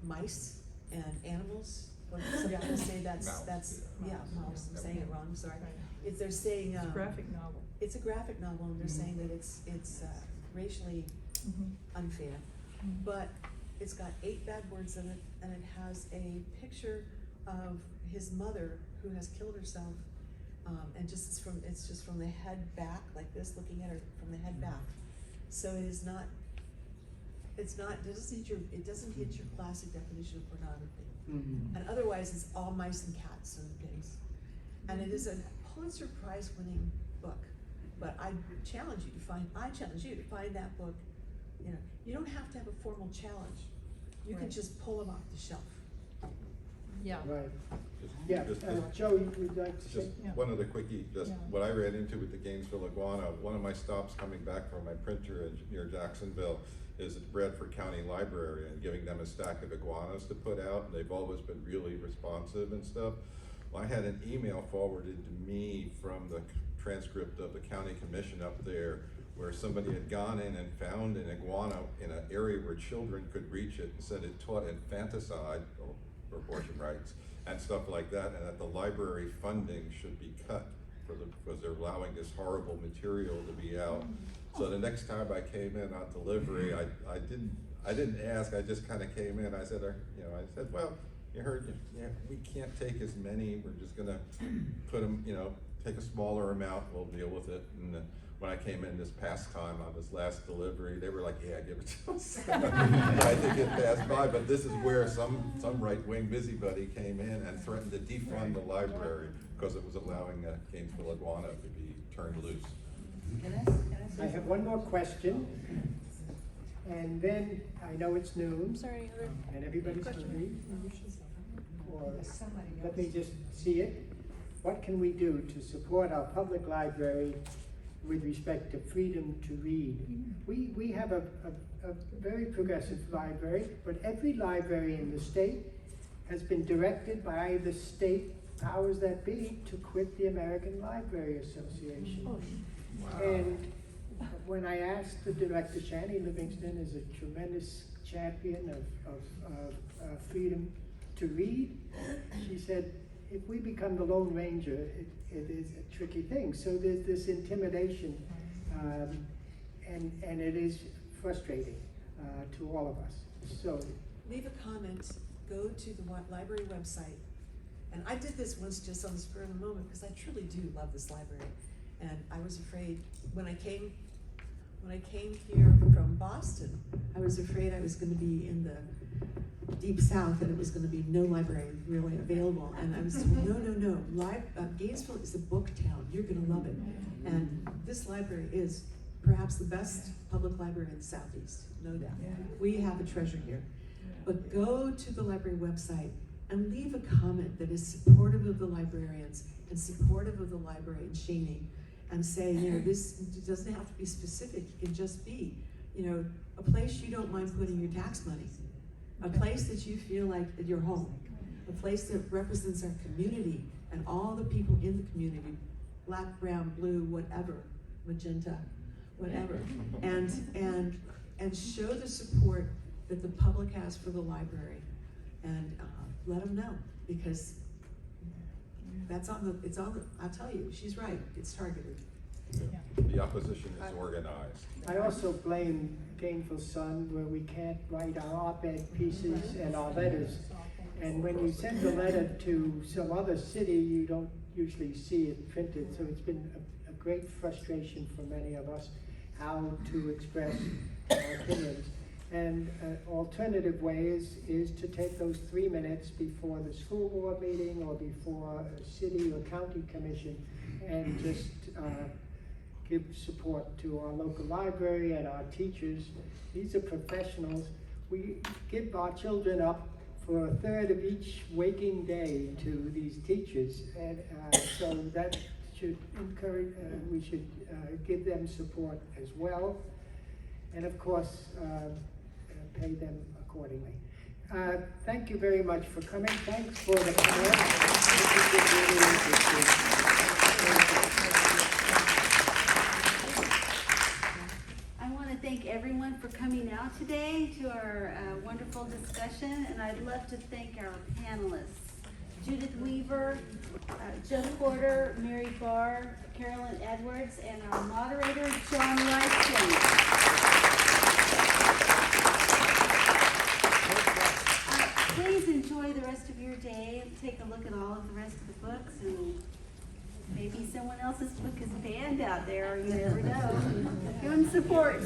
mice and animals. Or some people say Mouse, that's, yeah. mouse, I'm saying it wrong, I'm sorry. Right. They're saying, It's a graphic novel. it's a graphic novel, and they're saying that it's racially unfair. But it's got 8 bad words in it, and it has a picture of his mother who has killed herself, and it's just from the head back, like this, looking at her from the head back. So it doesn't hit your classic definition of pornography. And otherwise, it's all mice and cats and pigs. And it is a Pulitzer Prize winning book. But I challenge you to find that book. You don't have to have a formal challenge. You can Right. just pull them off the shelf. Yeah. Right. Just- Yeah, just- Joe, you would like to say? Just Yeah. one other quickie, just Yeah. what I ran into with the Gainesville iguana, one of my stops coming back from my printer near Jacksonville is at Bradford County Library and giving them a stack of iguanas to put out, and they've always been really responsive and stuff. Well, I had an email forwarded to me from the transcript of the county commission up there where somebody had gone in and found an iguana in an area where children could reach it and said it taught infanticide or abortion rights and stuff like that, and that the library funding should be cut because they're allowing this horrible material to be out. So the next time I came in on delivery, I didn't ask, I just kind of came in. I said, well, you heard, yeah, we can't take as many, we're just gonna put them, you know, take a smaller amount, we'll deal with it. And when I came in this past time on this last delivery, they were like, yeah, give it to us. I think it passed by, but this is where some right-wing busybody came in and threatened to defund the library because it was allowing Gainesville Iguana to be turned loose. I have one more question, and then I know it's noon, Sorry, and everybody's hungry. Or let me just see it. What can we do to support our public library with respect to freedom to read? We have a very progressive library, but every library in the state has been directed by the state powers that be to quit the American Library Association. Wow. And when I asked the director, Shani Livingston is a tremendous champion of freedom to read, she said, if we become the Lone Ranger, it is a tricky thing. So there's this intimidation, and it is frustrating to all of us. So Leave a comment, go to the library website. And I did this once just on the spur of the moment because I truly do love this library. And I was afraid when I came here from Boston, I was afraid I was gonna be in the deep south and it was gonna be no library really available. And I was told, no, Gainesville is a book town, you're gonna love it. And this library is perhaps the best public library in the Southeast, no doubt. We have a treasure here. But go to the library website and leave a comment that is supportive of the librarians and supportive of the library in Cheney, and say, this doesn't have to be specific, it can just be, a place you don't mind putting your tax money, a place that you feel like your home, a place that represents our community and all the people in the community, black, brown, blue, whatever, magenta, whatever, and show the support that the public has for the library, and let them know, because I'll tell you, she's right, it's targeted. Yeah. The opposition is organized. I also blame Gainesville Sun, where we can't write our op-ed pieces and our letters. And when you send a letter to some other city, you don't usually see it printed. So it's been a great frustration for many of us how to express our opinions. And an alternative way is to take those 3 minutes before the school board meeting or before a city or county commission and just give support to our local library and our teachers. These are professionals. We give our children up for a third of each waking day to these teachers, and so that should encourage, we should give them support as well, and of course pay them accordingly. Thank you very much for coming. Thanks for the I want to thank everyone for coming out today to our wonderful discussion, and I'd love to thank our panelists, Judith Weaver, Joe Porter, Mary Bahr, Carolyn Edwards, and our moderator, John Reiskind. Please enjoy the rest of your day and take a look at all of the rest of the books, and maybe someone else's book is banned out there, you never know. Give them support.